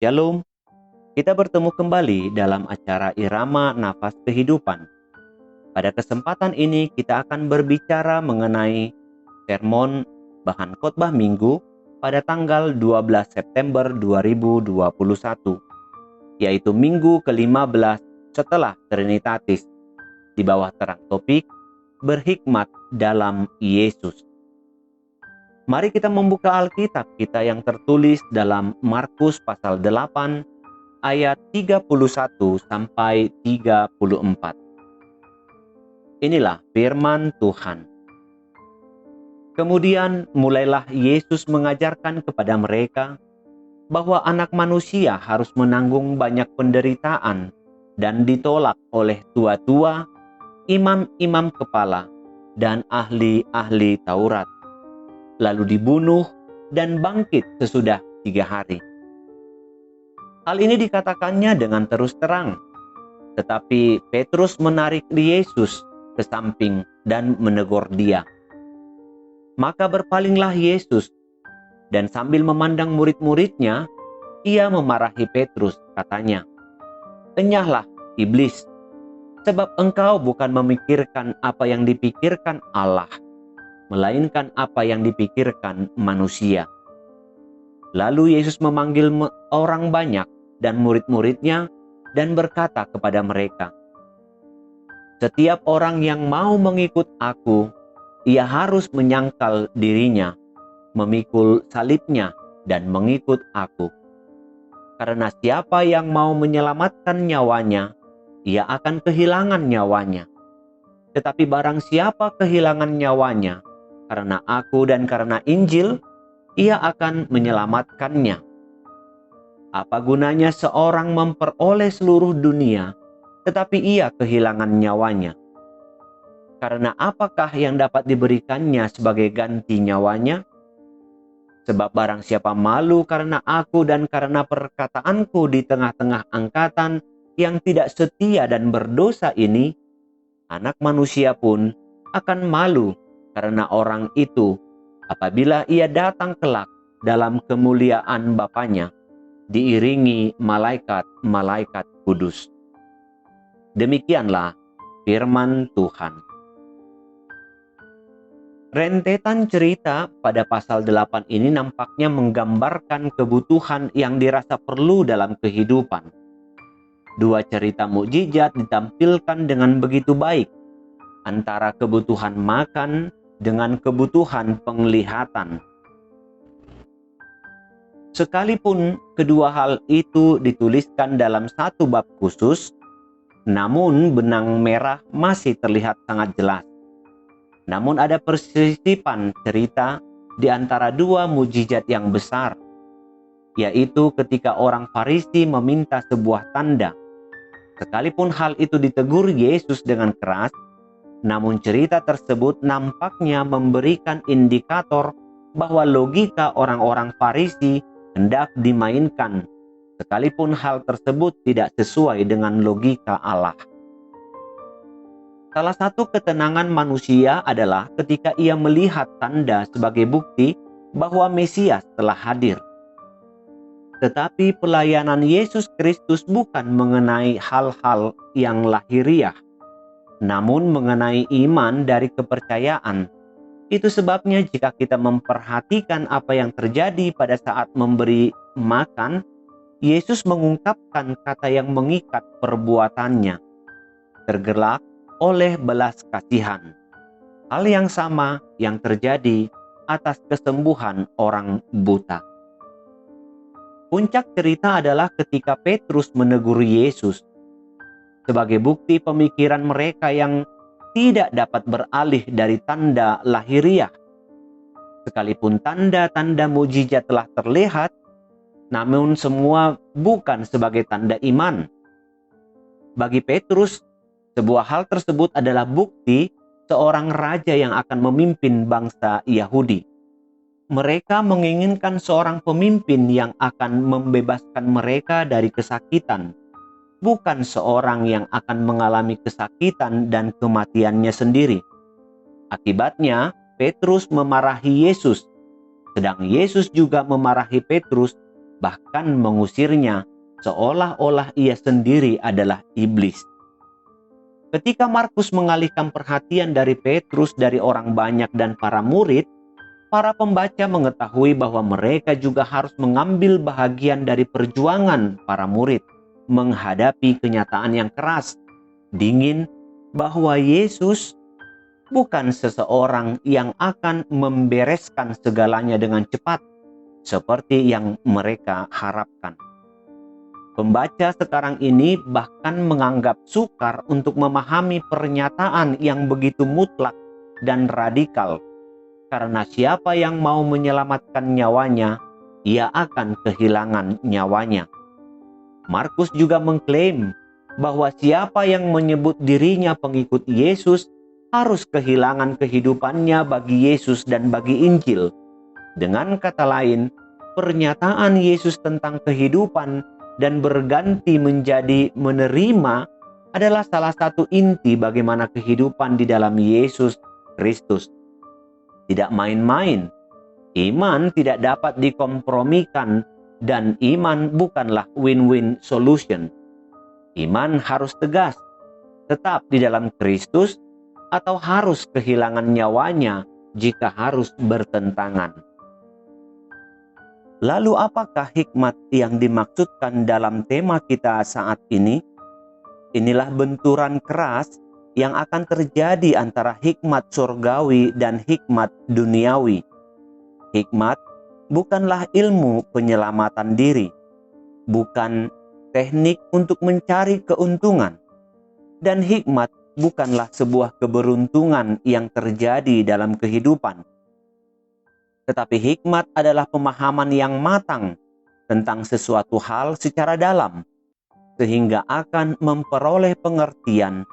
Shalom, kita bertemu kembali dalam acara Irama Nafas Kehidupan. Pada kesempatan ini kita akan berbicara mengenai sermon bahan khotbah minggu pada tanggal 12 September 2021, yaitu minggu ke-15 setelah Trinitatis, di bawah terang topik berhikmat dalam Yesus. Mari kita membuka Alkitab kita yang tertulis dalam Markus pasal 8 ayat 31 sampai 34. Inilah firman Tuhan. Kemudian mulailah Yesus mengajarkan kepada mereka bahwa anak manusia harus menanggung banyak penderitaan dan ditolak oleh tua-tua, imam-imam kepala, dan ahli-ahli Taurat, lalu dibunuh dan bangkit sesudah 3 hari. Hal ini dikatakannya dengan terus terang, tetapi Petrus menarik Yesus ke samping dan menegur dia. Maka berpalinglah Yesus, dan sambil memandang murid-muridnya, ia memarahi Petrus, katanya, "Enyahlah, iblis, sebab engkau bukan memikirkan apa yang dipikirkan Allah, melainkan apa yang dipikirkan manusia." Lalu Yesus memanggil orang banyak dan murid-muridnya dan berkata kepada mereka, "Setiap orang yang mau mengikut aku, ia harus menyangkal dirinya, memikul salibnya, dan mengikut aku. Karena siapa yang mau menyelamatkan nyawanya, ia akan kehilangan nyawanya. Tetapi barang siapa kehilangan nyawanya, karena aku dan karena Injil, ia akan menyelamatkannya. Apa gunanya seorang memperoleh seluruh dunia, tetapi ia kehilangan nyawanya? Karena apakah yang dapat diberikannya sebagai ganti nyawanya? Sebab barang siapa malu karena aku dan karena perkataanku di tengah-tengah angkatan yang tidak setia dan berdosa ini, Anak Manusia pun akan malu karena orang itu apabila ia datang kelak dalam kemuliaan Bapanya, diiringi malaikat-malaikat kudus." Demikianlah firman Tuhan. Rentetan cerita pada pasal 8 ini nampaknya menggambarkan kebutuhan yang dirasa perlu dalam kehidupan. Dua cerita mukjizat ditampilkan dengan begitu baik, antara kebutuhan makan dengan kebutuhan penglihatan. Sekalipun kedua hal itu dituliskan dalam satu bab khusus, namun benang merah masih terlihat sangat jelas. Namun ada persisipan cerita di antara dua mukjizat yang besar, yaitu ketika orang Farisi meminta sebuah tanda. Sekalipun hal itu ditegur Yesus dengan keras, namun cerita tersebut nampaknya memberikan indikator bahwa logika orang-orang Farisi hendak dimainkan, sekalipun hal tersebut tidak sesuai dengan logika Allah. Salah satu ketenangan manusia adalah ketika ia melihat tanda sebagai bukti bahwa Mesias telah hadir. Tetapi pelayanan Yesus Kristus bukan mengenai hal-hal yang lahiriah, namun mengenai iman dari kepercayaan. Itu sebabnya jika kita memperhatikan apa yang terjadi pada saat memberi makan, Yesus mengungkapkan kata yang mengikat perbuatannya, tergerak oleh belas kasihan. Hal yang sama yang terjadi atas kesembuhan orang buta. Puncak cerita adalah ketika Petrus menegur Yesus sebagai bukti pemikiran mereka yang tidak dapat beralih dari tanda lahiriah. Sekalipun tanda-tanda mukjizat telah terlihat, namun semua bukan sebagai tanda iman. Bagi Petrus, sebuah hal tersebut adalah bukti seorang raja yang akan memimpin bangsa Yahudi. Mereka menginginkan seorang pemimpin yang akan membebaskan mereka dari kesakitan, bukan seorang yang akan mengalami kesakitan dan kematiannya sendiri. Akibatnya, Petrus memarahi Yesus, sedang Yesus juga memarahi Petrus bahkan mengusirnya, seolah-olah ia sendiri adalah iblis. Ketika Markus mengalihkan perhatian dari Petrus dari orang banyak dan para murid, para pembaca mengetahui bahwa mereka juga harus mengambil bahagian dari perjuangan para murid menghadapi kenyataan yang keras, dingin, bahwa Yesus bukan seseorang yang akan membereskan segalanya dengan cepat, seperti yang mereka harapkan. Pembaca sekarang ini bahkan menganggap sukar untuk memahami pernyataan yang begitu mutlak dan radikal, karena siapa yang mau menyelamatkan nyawanya, ia akan kehilangan nyawanya. Markus juga mengklaim bahwa siapa yang menyebut dirinya pengikut Yesus harus kehilangan kehidupannya bagi Yesus dan bagi Injil. Dengan kata lain, pernyataan Yesus tentang kehidupan dan berganti menjadi menerima adalah salah satu inti bagaimana kehidupan di dalam Yesus Kristus. Tidak main-main, iman tidak dapat dikompromikan dan iman bukanlah win-win solution. Iman harus tegas, tetap di dalam Kristus, atau harus kehilangan nyawanya jika harus bertentangan. Lalu apakah hikmat yang dimaksudkan dalam tema kita saat ini? Inilah benturan keras yang akan terjadi antara hikmat surgawi dan hikmat duniawi. Hikmat bukanlah ilmu penyelamatan diri, bukan teknik untuk mencari keuntungan, dan hikmat bukanlah sebuah keberuntungan yang terjadi dalam kehidupan. Tetapi hikmat adalah pemahaman yang matang tentang sesuatu hal secara dalam, sehingga akan memperoleh pengertian,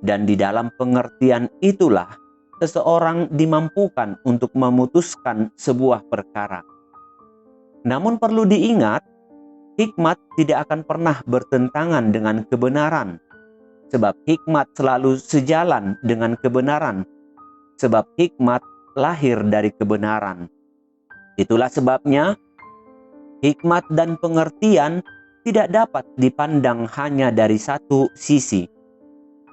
dan di dalam pengertian itulah seseorang dimampukan untuk memutuskan sebuah perkara. Namun perlu diingat, hikmat tidak akan pernah bertentangan dengan kebenaran, sebab hikmat selalu sejalan dengan kebenaran, sebab hikmat lahir dari kebenaran. Itulah sebabnya hikmat dan pengertian tidak dapat dipandang hanya dari satu sisi.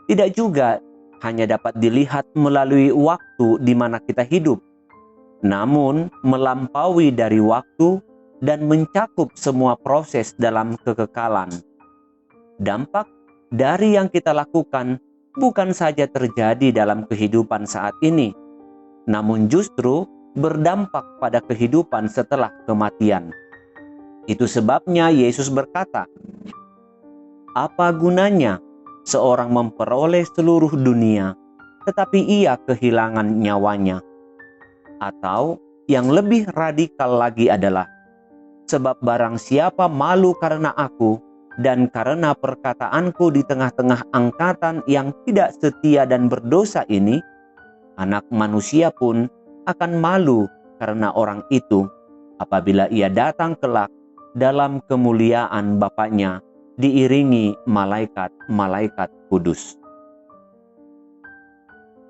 Tidak juga hanya dapat dilihat melalui waktu di mana kita hidup, namun melampaui dari waktu dan mencakup semua proses dalam kekekalan. Dampak dari yang kita lakukan bukan saja terjadi dalam kehidupan saat ini, namun justru berdampak pada kehidupan setelah kematian. Itu sebabnya Yesus berkata, "Apa gunanya seorang memperoleh seluruh dunia, tetapi ia kehilangan nyawanya?" Atau yang lebih radikal lagi adalah, "Sebab barang siapa malu karena aku dan karena perkataanku di tengah-tengah angkatan yang tidak setia dan berdosa ini, Anak Manusia pun akan malu karena orang itu apabila ia datang kelak dalam kemuliaan Bapaknya diiringi malaikat-malaikat kudus."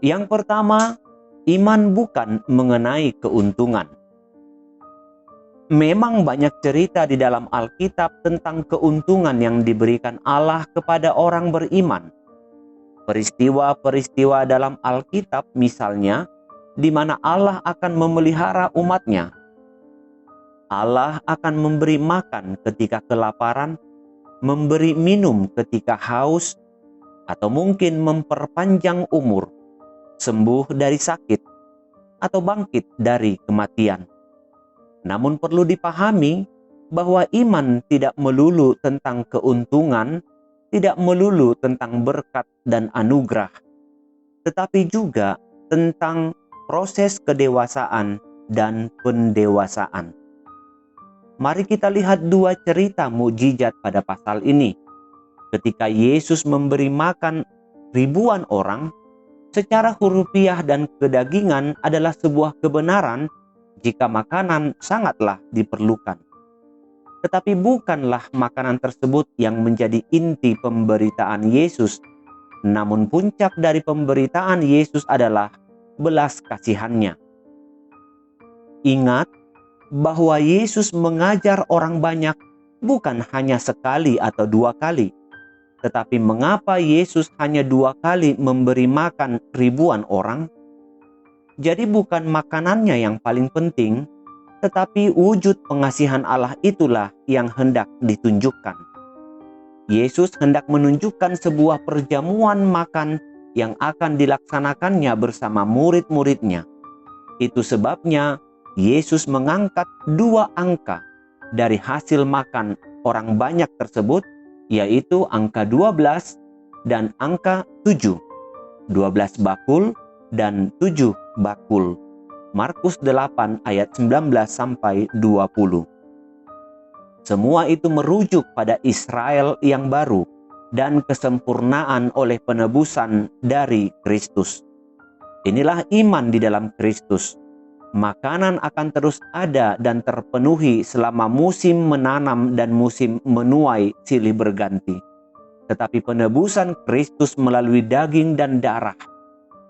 Yang pertama, iman bukan mengenai keuntungan. Memang banyak cerita di dalam Alkitab tentang keuntungan yang diberikan Allah kepada orang beriman. Peristiwa-peristiwa dalam Alkitab misalnya, di mana Allah akan memelihara umatnya. Allah akan memberi makan ketika kelaparan, memberi minum ketika haus, atau mungkin memperpanjang umur, sembuh dari sakit, atau bangkit dari kematian. Namun perlu dipahami bahwa iman tidak melulu tentang keuntungan, tidak melulu tentang berkat dan anugerah, tetapi juga tentang proses kedewasaan dan pendewasaan. Mari kita lihat dua cerita mukjizat pada pasal ini. Ketika Yesus memberi makan ribuan orang, secara hurufiah dan kedagingan adalah sebuah kebenaran jika makanan sangatlah diperlukan. Tetapi bukanlah makanan tersebut yang menjadi inti pemberitaan Yesus, namun puncak dari pemberitaan Yesus adalah belas kasihannya. Ingat bahwa Yesus mengajar orang banyak bukan hanya sekali atau 2 kali, tetapi mengapa Yesus hanya 2 kali memberi makan ribuan orang? Jadi bukan makanannya yang paling penting, tetapi wujud pengasihan Allah itulah yang hendak ditunjukkan. Yesus hendak menunjukkan sebuah perjamuan makan yang akan dilaksanakannya bersama murid-muridnya. Itu sebabnya Yesus mengangkat 2 angka dari hasil makan orang banyak tersebut, yaitu angka 12 dan angka 7. 12 bakul dan 7 bakul. Markus 8 ayat 19 sampai 20. Semua itu merujuk pada Israel yang baru dan kesempurnaan oleh penebusan dari Kristus. Inilah iman di dalam Kristus. Makanan akan terus ada dan terpenuhi selama musim menanam dan musim menuai silih berganti. Tetapi penebusan Kristus melalui daging dan darah,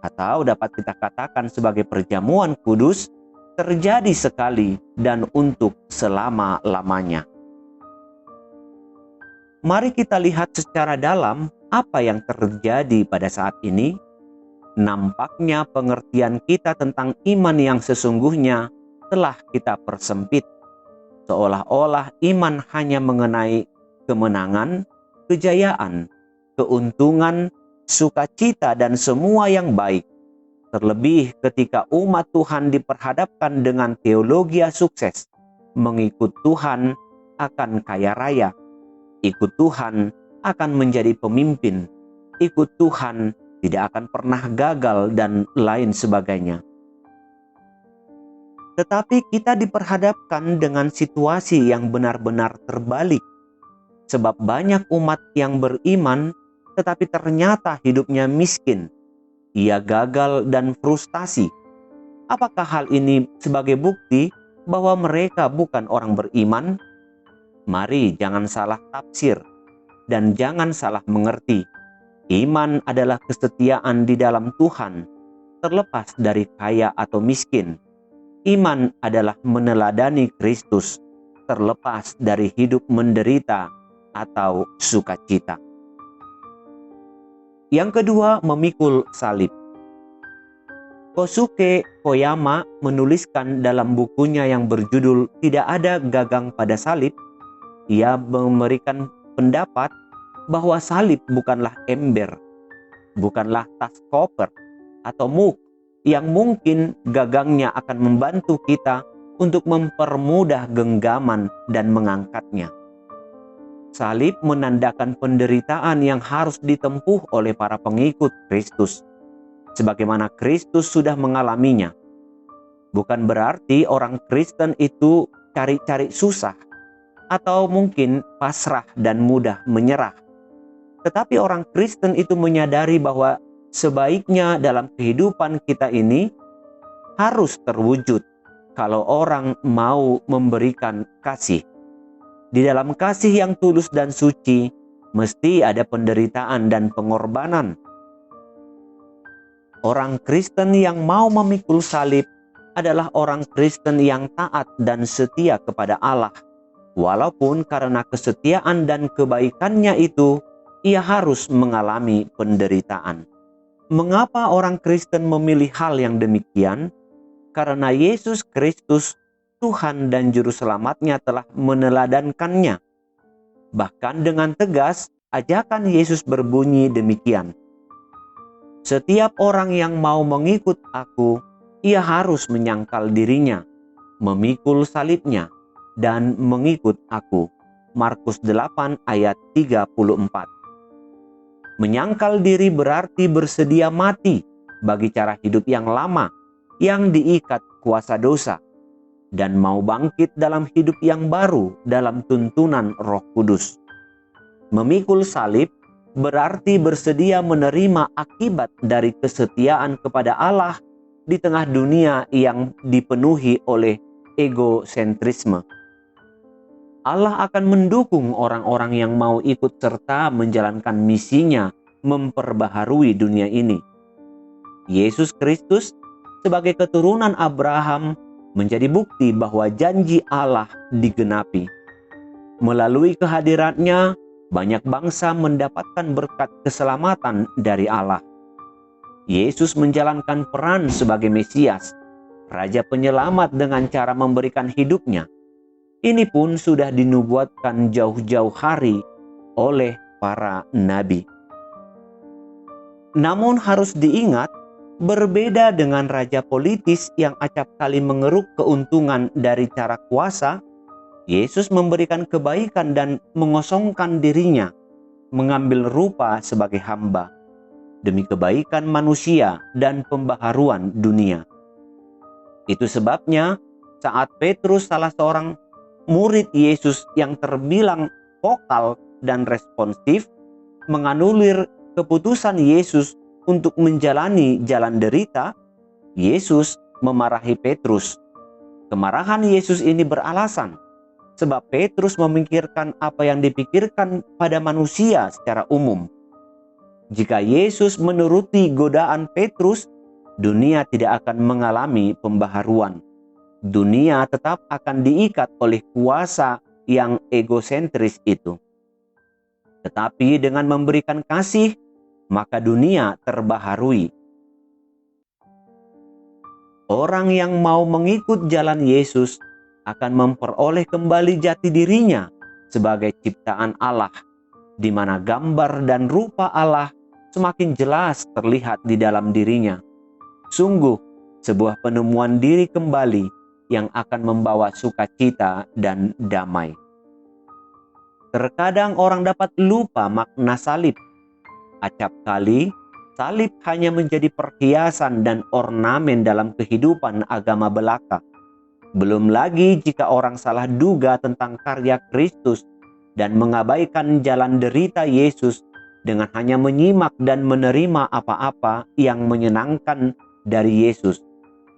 atau dapat kita katakan sebagai perjamuan kudus, terjadi sekali dan untuk selama-lamanya. Mari kita lihat secara dalam apa yang terjadi pada saat ini. Nampaknya pengertian kita tentang iman yang sesungguhnya telah kita persempit. Seolah-olah iman hanya mengenai kemenangan, kejayaan, keuntungan, sukacita, dan semua yang baik. Terlebih ketika umat Tuhan diperhadapkan dengan teologi sukses, mengikut Tuhan akan kaya raya, ikut Tuhan akan menjadi pemimpin, ikut Tuhan tidak akan pernah gagal, dan lain sebagainya. Tetapi kita diperhadapkan dengan situasi yang benar-benar terbalik. Sebab banyak umat yang beriman, tetapi ternyata hidupnya miskin. Ia gagal dan frustasi. Apakah hal ini sebagai bukti bahwa mereka bukan orang beriman? Mari jangan salah tafsir dan jangan salah mengerti. Iman adalah kesetiaan di dalam Tuhan, terlepas dari kaya atau miskin. Iman adalah meneladani Kristus, terlepas dari hidup menderita atau sukacita. Yang kedua, memikul salib. Kosuke Koyama menuliskan dalam bukunya yang berjudul "Tidak Ada Gagang pada Salib", ia memberikan pendapat bahwa salib bukanlah ember, bukanlah tas koper atau muk yang mungkin gagangnya akan membantu kita untuk mempermudah genggaman dan mengangkatnya. Salib menandakan penderitaan yang harus ditempuh oleh para pengikut Kristus, sebagaimana Kristus sudah mengalaminya. Bukan berarti orang Kristen itu cari-cari susah, atau mungkin pasrah dan mudah menyerah. Tetapi orang Kristen itu menyadari bahwa sebaiknya dalam kehidupan kita ini harus terwujud kalau orang mau memberikan kasih. Di dalam kasih yang tulus dan suci, mesti ada penderitaan dan pengorbanan. Orang Kristen yang mau memikul salib adalah orang Kristen yang taat dan setia kepada Allah. Walaupun karena kesetiaan dan kebaikannya itu, ia harus mengalami penderitaan. Mengapa orang Kristen memilih hal yang demikian? Karena Yesus Kristus, Tuhan dan Juru Selamatnya telah meneladankannya. Bahkan dengan tegas, ajakan Yesus berbunyi demikian. Setiap orang yang mau mengikut aku, ia harus menyangkal dirinya, memikul salibnya, dan mengikut aku. Markus 8 ayat 34. Menyangkal diri berarti bersedia mati bagi cara hidup yang lama yang diikat kuasa dosa, dan mau bangkit dalam hidup yang baru dalam tuntunan Roh Kudus. Memikul salib berarti bersedia menerima akibat dari kesetiaan kepada Allah di tengah dunia yang dipenuhi oleh egosentrisme. Allah akan mendukung orang-orang yang mau ikut serta menjalankan misinya memperbaharui dunia ini. Yesus Kristus sebagai keturunan Abraham menjadi bukti bahwa janji Allah digenapi. Melalui kehadirannya, banyak bangsa mendapatkan berkat keselamatan dari Allah. Yesus menjalankan peran sebagai Mesias, Raja Penyelamat dengan cara memberikan hidupnya. Ini pun sudah dinubuatkan jauh-jauh hari oleh para nabi. Namun harus diingat, berbeda dengan raja politis yang acap kali mengeruk keuntungan dari cara kuasa, Yesus memberikan kebaikan dan mengosongkan dirinya, mengambil rupa sebagai hamba, demi kebaikan manusia dan pembaharuan dunia. Itu sebabnya saat Petrus, salah seorang murid Yesus yang terbilang vokal dan responsif, menganulir keputusan Yesus untuk menjalani jalan derita, Yesus memarahi Petrus. Kemarahan Yesus ini beralasan, sebab Petrus memikirkan apa yang dipikirkan pada manusia secara umum. Jika Yesus menuruti godaan Petrus, dunia tidak akan mengalami pembaharuan. Dunia tetap akan diikat oleh kuasa yang egosentris itu. Tetapi dengan memberikan kasih, maka dunia terbaharui. Orang yang mau mengikut jalan Yesus akan memperoleh kembali jati dirinya sebagai ciptaan Allah, di mana gambar dan rupa Allah semakin jelas terlihat di dalam dirinya. Sungguh, sebuah penemuan diri kembali yang akan membawa sukacita dan damai. Terkadang orang dapat lupa makna salib. Acap kali, salib hanya menjadi perhiasan dan ornamen dalam kehidupan agama belaka. Belum lagi jika orang salah duga tentang karya Kristus dan mengabaikan jalan derita Yesus dengan hanya menyimak dan menerima apa-apa yang menyenangkan dari Yesus,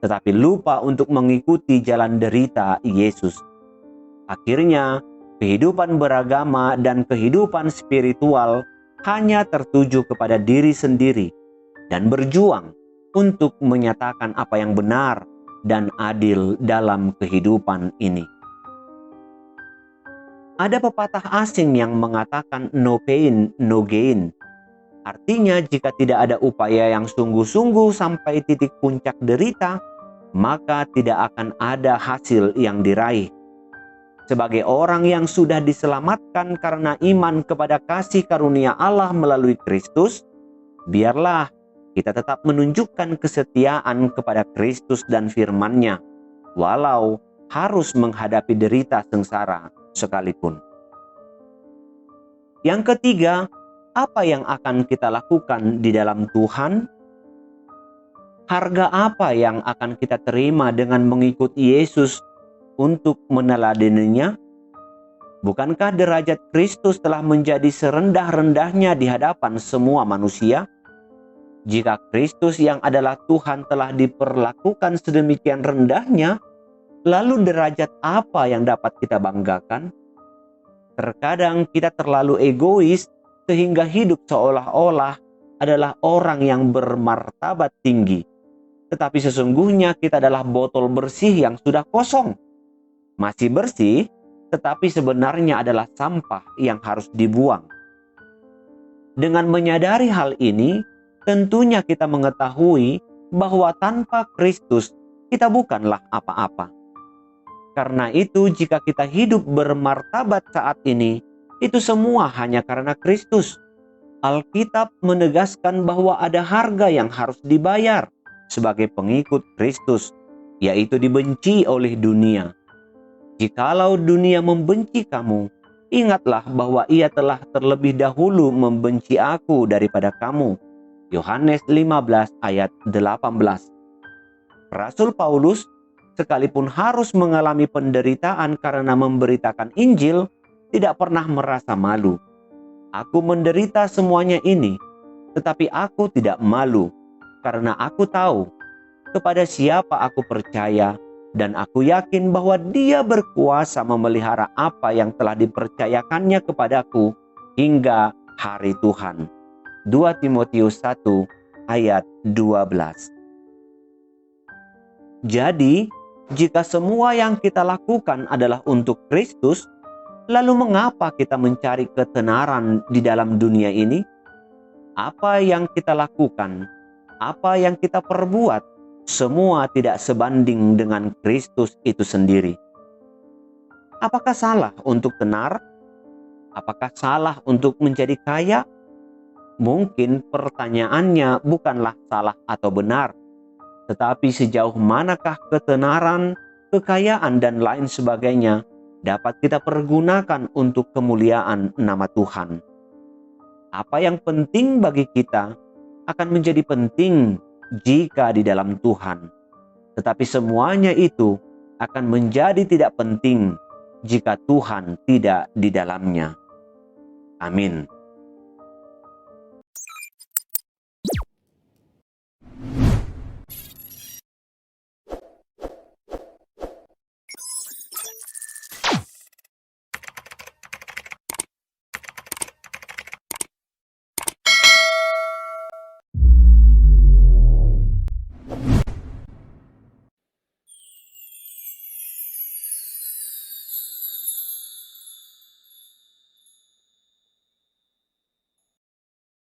tetapi lupa untuk mengikuti jalan derita Yesus. Akhirnya, kehidupan beragama dan kehidupan spiritual hanya tertuju kepada diri sendiri dan berjuang untuk menyatakan apa yang benar dan adil dalam kehidupan ini. Ada pepatah asing yang mengatakan no pain, no gain. Artinya jika tidak ada upaya yang sungguh-sungguh sampai titik puncak derita, maka tidak akan ada hasil yang diraih. Sebagai orang yang sudah diselamatkan karena iman kepada kasih karunia Allah melalui Kristus, biarlah kita tetap menunjukkan kesetiaan kepada Kristus dan firman-Nya, walau harus menghadapi derita sengsara sekalipun. Yang ketiga, apa yang akan kita lakukan di dalam Tuhan? Harga apa yang akan kita terima dengan mengikuti Yesus untuk meneladaninya? Bukankah derajat Kristus telah menjadi serendah-rendahnya di hadapan semua manusia? Jika Kristus yang adalah Tuhan telah diperlakukan sedemikian rendahnya, lalu derajat apa yang dapat kita banggakan? Terkadang kita terlalu egois sehingga hidup seolah-olah adalah orang yang bermartabat tinggi. Tetapi sesungguhnya kita adalah botol bersih yang sudah kosong. Masih bersih, tetapi sebenarnya adalah sampah yang harus dibuang. Dengan menyadari hal ini, tentunya kita mengetahui bahwa tanpa Kristus kita bukanlah apa-apa. Karena itu, jika kita hidup bermartabat saat ini, itu semua hanya karena Kristus. Alkitab menegaskan bahwa ada harga yang harus dibayar sebagai pengikut Kristus, yaitu dibenci oleh dunia. Jikalau dunia membenci kamu, ingatlah bahwa ia telah terlebih dahulu membenci aku daripada kamu. Yohanes 15 ayat 18. Rasul Paulus sekalipun harus mengalami penderitaan karena memberitakan Injil, tidak pernah merasa malu. Aku menderita semuanya ini, tetapi aku tidak malu, karena aku tahu kepada siapa aku percaya, dan aku yakin bahwa Dia berkuasa memelihara apa yang telah dipercayakannya kepadaku hingga hari Tuhan. 2 Timotius 1 ayat 12. Jadi, Jika semua yang kita lakukan adalah untuk Kristus, lalu mengapa kita mencari ketenaran di dalam dunia ini? Apa yang kita lakukan, apa yang kita perbuat, semua tidak sebanding dengan Kristus itu sendiri. Apakah salah untuk tenar? Apakah salah untuk menjadi kaya? Mungkin pertanyaannya bukanlah salah atau benar, tetapi sejauh manakah ketenaran, kekayaan, dan lain sebagainya dapat kita pergunakan untuk kemuliaan nama Tuhan. Apa yang penting bagi kita akan menjadi penting jika di dalam Tuhan. Tetapi semuanya itu akan menjadi tidak penting jika Tuhan tidak di dalamnya. Amin.